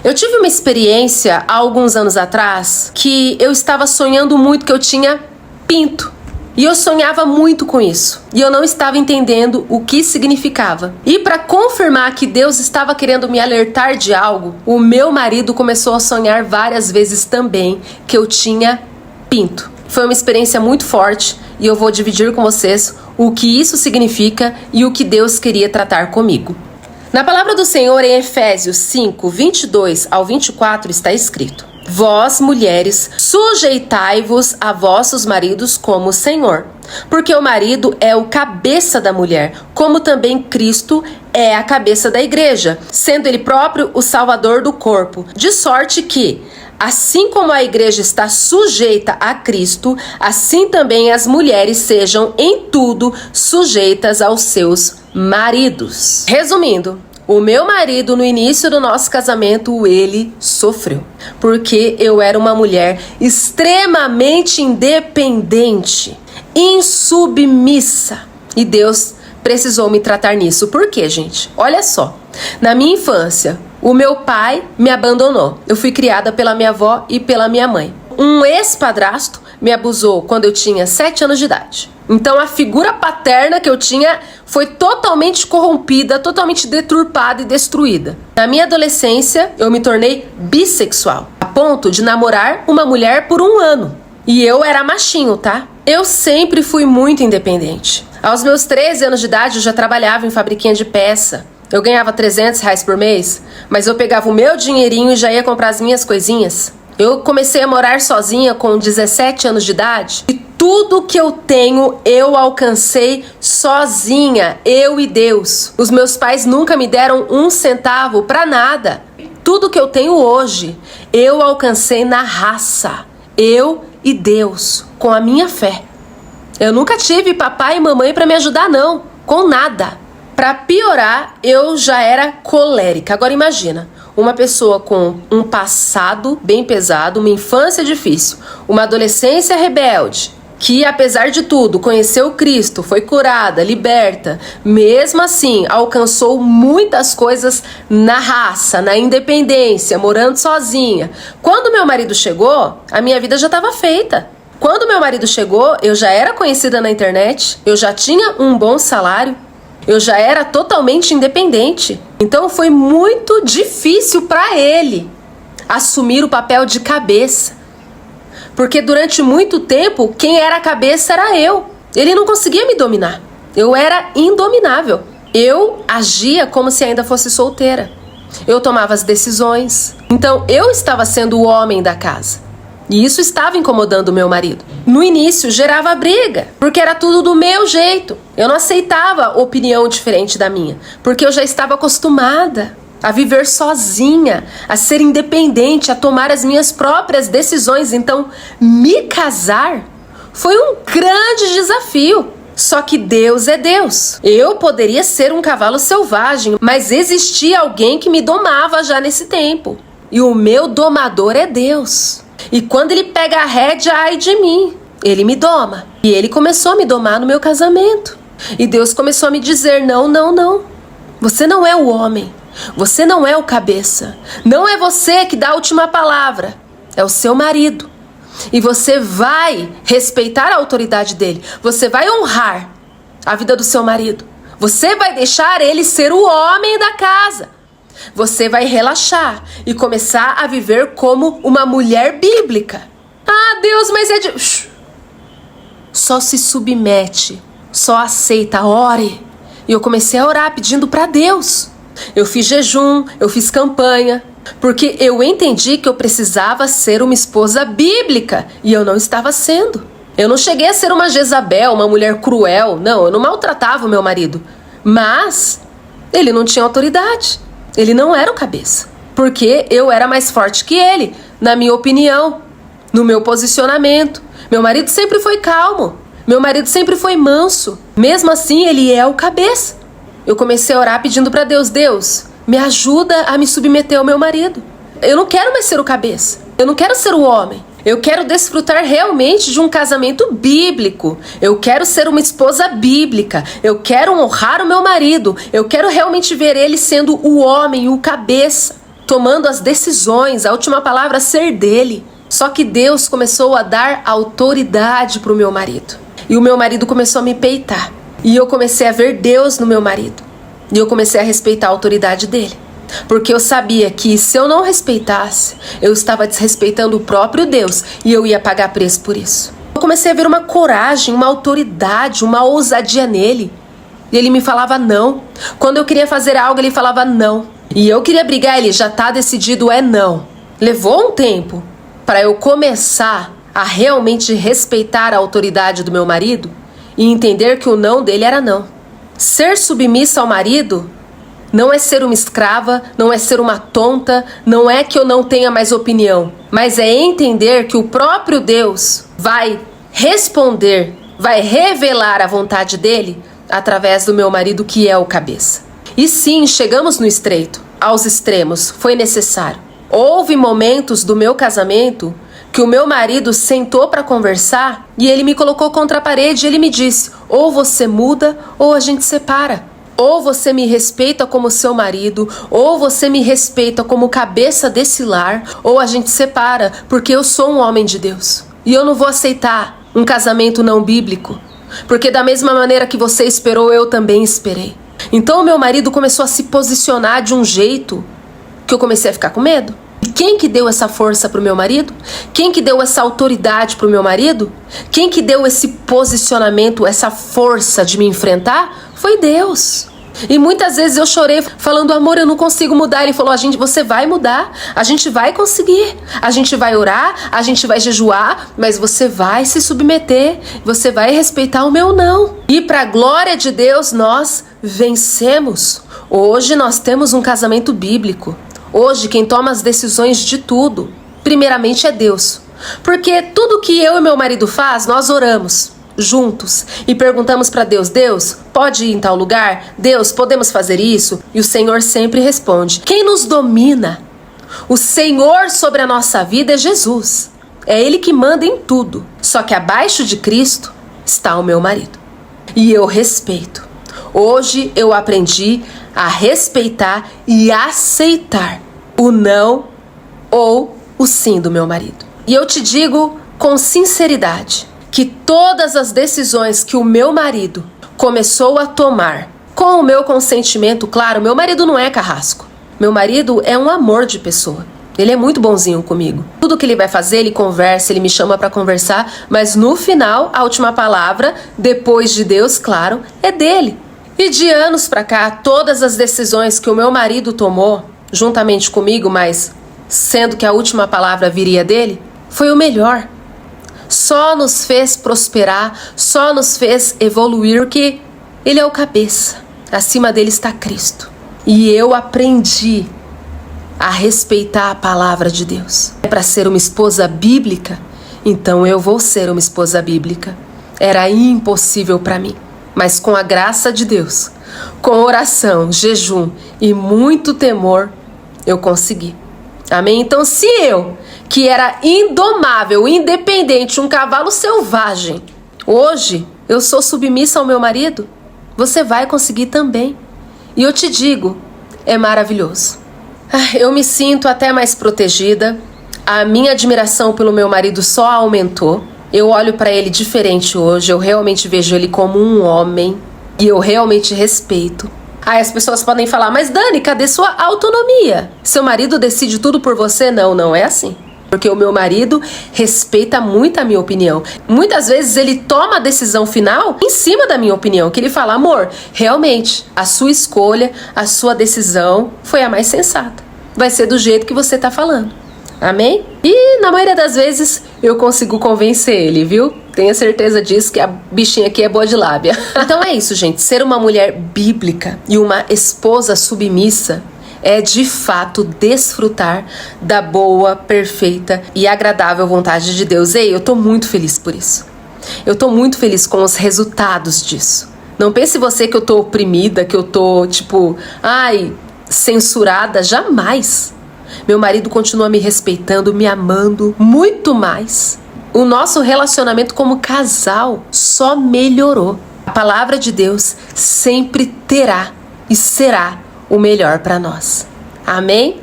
Eu tive uma experiência há alguns anos atrás que eu estava sonhando muito que eu tinha pinto. E eu sonhava muito com isso. E eu não estava entendendo o que significava. E para confirmar que Deus estava querendo me alertar de algo, o meu marido começou a sonhar várias vezes também que eu tinha pinto. Foi uma experiência muito forte e eu vou dividir com vocês o que isso significa e o que Deus queria tratar comigo. Na palavra do Senhor, em Efésios 5, 22 ao 24, está escrito: Vós, mulheres, sujeitai-vos a vossos maridos como o Senhor, porque o marido é o cabeça da mulher, como também Cristo é a cabeça da igreja, sendo ele próprio o salvador do corpo, de sorte que, assim como a igreja está sujeita a Cristo, assim também as mulheres sejam em tudo sujeitas aos seus maridos. Resumindo, o meu marido, no início do nosso casamento, ele sofreu. Porque eu era uma mulher extremamente independente, insubmissa. E Deus precisou me tratar nisso. Por quê, gente? Olha só. Na minha infância, o meu pai me abandonou. Eu fui criada pela minha avó e pela minha mãe. Um ex-padrasto me abusou quando eu tinha 7 anos de idade. Então a figura paterna que eu tinha foi totalmente corrompida, totalmente deturpada e destruída. Na minha adolescência, eu me tornei bissexual, a ponto de namorar uma mulher por 1 ano. E eu era machinho, tá? Eu sempre fui muito independente. Aos meus 13 anos de idade, eu já trabalhava em fabriquinha de peça. Eu ganhava R$300 por mês, mas eu pegava o meu dinheirinho e já ia comprar as minhas coisinhas. Eu comecei a morar sozinha com 17 anos de idade e tudo que eu tenho eu alcancei sozinha, eu e Deus. Os meus pais nunca me deram 1 centavo pra nada. Tudo que eu tenho hoje eu alcancei na raça, eu e Deus, com a minha fé. Eu nunca tive papai e mamãe pra me ajudar não, com nada. Pra piorar, eu já era colérica. Agora imagina, uma pessoa com um passado bem pesado, uma infância difícil, uma adolescência rebelde, que apesar de tudo conheceu Cristo, foi curada, liberta, mesmo assim alcançou muitas coisas na raça, na independência, morando sozinha. Quando meu marido chegou, a minha vida já estava feita. Quando meu marido chegou, eu já era conhecida na internet, eu já tinha um bom salário, eu já era totalmente independente. Então foi muito difícil para ele assumir o papel de cabeça. Porque durante muito tempo, quem era a cabeça era eu. Ele não conseguia me dominar. Eu era indominável. Eu agia como se ainda fosse solteira. Eu tomava as decisões. Então eu estava sendo o homem da casa. E isso estava incomodando o meu marido. No início gerava briga, porque era tudo do meu jeito. Eu não aceitava opinião diferente da minha, porque eu já estava acostumada a viver sozinha, a ser independente, a tomar as minhas próprias decisões. Então, me casar foi um grande desafio. Só que Deus é Deus. Eu poderia ser um cavalo selvagem, mas existia alguém que me domava já nesse tempo. E o meu domador é Deus. E quando ele pega a rédea, ai de mim, ele me doma. E ele começou a me domar no meu casamento. E Deus começou a me dizer, não, não, não. Você não é o homem. Você não é o cabeça. Não é você que dá a última palavra. É o seu marido. E você vai respeitar a autoridade dele. Você vai honrar a vida do seu marido. Você vai deixar ele ser o homem da casa. Você vai relaxar e começar a viver como uma mulher bíblica. Ah, Deus, mas é de... Só se submete, só aceita, ore. E eu comecei a orar pedindo para Deus. Eu fiz jejum, eu fiz campanha, porque eu entendi que eu precisava ser uma esposa bíblica e eu não estava sendo. Eu não cheguei a ser uma Jezabel, uma mulher cruel. Não, eu não maltratava o meu marido. Mas ele não tinha autoridade. Ele não era o cabeça, porque eu era mais forte que ele, na minha opinião, no meu posicionamento. Meu marido sempre foi calmo, meu marido sempre foi manso. Mesmo assim, ele é o cabeça. Eu comecei a orar pedindo para Deus, Deus, me ajuda a me submeter ao meu marido. Eu não quero mais ser o cabeça, eu não quero ser o homem. Eu quero desfrutar realmente de um casamento bíblico. Eu quero ser uma esposa bíblica. Eu quero honrar o meu marido. Eu quero realmente ver ele sendo o homem, o cabeça. tomando as decisões, a última palavra ser dele. Só que Deus começou a dar autoridade para o meu marido. E o meu marido começou a me peitar. E eu comecei a ver Deus no meu marido. E eu comecei a respeitar a autoridade dele. Porque eu sabia que se eu não respeitasse, eu estava desrespeitando o próprio Deus. E eu ia pagar preço por isso. Eu comecei a ver uma coragem, uma autoridade, uma ousadia nele. E ele me falava não. Quando eu queria fazer algo, ele falava não. E eu queria brigar, ele já tá decidido, é não. Levou um tempo para eu começar a realmente respeitar a autoridade do meu marido e entender que o não dele era não. Ser submissa ao marido não é ser uma escrava, não é ser uma tonta, não é que eu não tenha mais opinião, mas é entender que o próprio Deus vai responder, vai revelar a vontade dele através do meu marido, que é o cabeça. E sim, chegamos no estreito, aos extremos, foi necessário. Houve momentos do meu casamento que o meu marido sentou para conversar e ele me colocou contra a parede e ele me disse: ou você muda ou a gente separa. Ou você me respeita como seu marido, ou você me respeita como cabeça desse lar, ou a gente separa, porque eu sou um homem de Deus. E eu não vou aceitar um casamento não bíblico, porque da mesma maneira que você esperou, eu também esperei. Então o meu marido começou a se posicionar de um jeito que eu comecei a ficar com medo. E quem que deu essa força pro meu marido? Quem que deu essa autoridade pro meu marido? Quem que deu esse posicionamento, essa força de me enfrentar? Foi Deus. E muitas vezes eu chorei falando: amor, eu não consigo mudar. Ele falou: você vai mudar, a gente vai conseguir, a gente vai orar, a gente vai jejuar, mas você vai se submeter, você vai respeitar o meu não. E para a glória de Deus nós vencemos. Hoje nós temos um casamento bíblico. Hoje quem toma as decisões de tudo, primeiramente, é Deus. Porque tudo que eu e meu marido faz, nós oramos juntos e perguntamos para Deus: Deus, pode ir em tal lugar? Deus, podemos fazer isso? E o Senhor sempre responde. Quem nos domina, o Senhor sobre a nossa vida, é Jesus. É Ele que manda em tudo. Só que abaixo de Cristo está o meu marido. E eu respeito. Hoje eu aprendi a respeitar e aceitar o não ou o sim do meu marido. E eu te digo com sinceridade que todas as decisões que o meu marido começou a tomar, com o meu consentimento, claro, meu marido não é carrasco. Meu marido é um amor de pessoa. Ele é muito bonzinho comigo. Tudo que ele vai fazer, ele conversa, ele me chama para conversar, mas no final, a última palavra, depois de Deus, claro, é dele. E de anos pra cá, todas as decisões que o meu marido tomou, juntamente comigo, mas sendo que a última palavra viria dele, foi o melhor. Só nos fez prosperar, só nos fez evoluir, porque ele é o cabeça. Acima dele está Cristo. E eu aprendi a respeitar a palavra de Deus. É para ser uma esposa bíblica, então eu vou ser uma esposa bíblica. Era impossível para mim. Mas com a graça de Deus, com oração, jejum e muito temor, eu consegui. Amém? Então, se eu, que era indomável, independente, um cavalo selvagem, hoje eu sou submissa ao meu marido, você vai conseguir também. E eu te digo, é maravilhoso. Eu me sinto até mais protegida. A minha admiração pelo meu marido só aumentou. Eu olho para ele diferente hoje, eu realmente vejo ele como um homem e eu realmente respeito. Aí as pessoas podem falar: mas Dani, cadê sua autonomia? Seu marido decide tudo por você? Não, não é assim. Porque o meu marido respeita muito a minha opinião. Muitas vezes ele toma a decisão final em cima da minha opinião, que ele fala: amor, realmente, a sua escolha, a sua decisão foi a mais sensata. Vai ser do jeito que você tá falando. Amém? E na maioria das vezes eu consigo convencer ele, viu? Tenha certeza disso, que a bichinha aqui é boa de lábia. Então é isso, gente. Ser uma mulher bíblica e uma esposa submissa é de fato desfrutar da boa, perfeita e agradável vontade de Deus. Ei, eu tô muito feliz por isso. Eu tô muito feliz com os resultados disso. Não pense você que eu tô oprimida, que eu tô censurada. Jamais. Meu marido continua me respeitando, me amando muito mais. O nosso relacionamento como casal só melhorou. A palavra de Deus sempre terá e será o melhor para nós. Amém?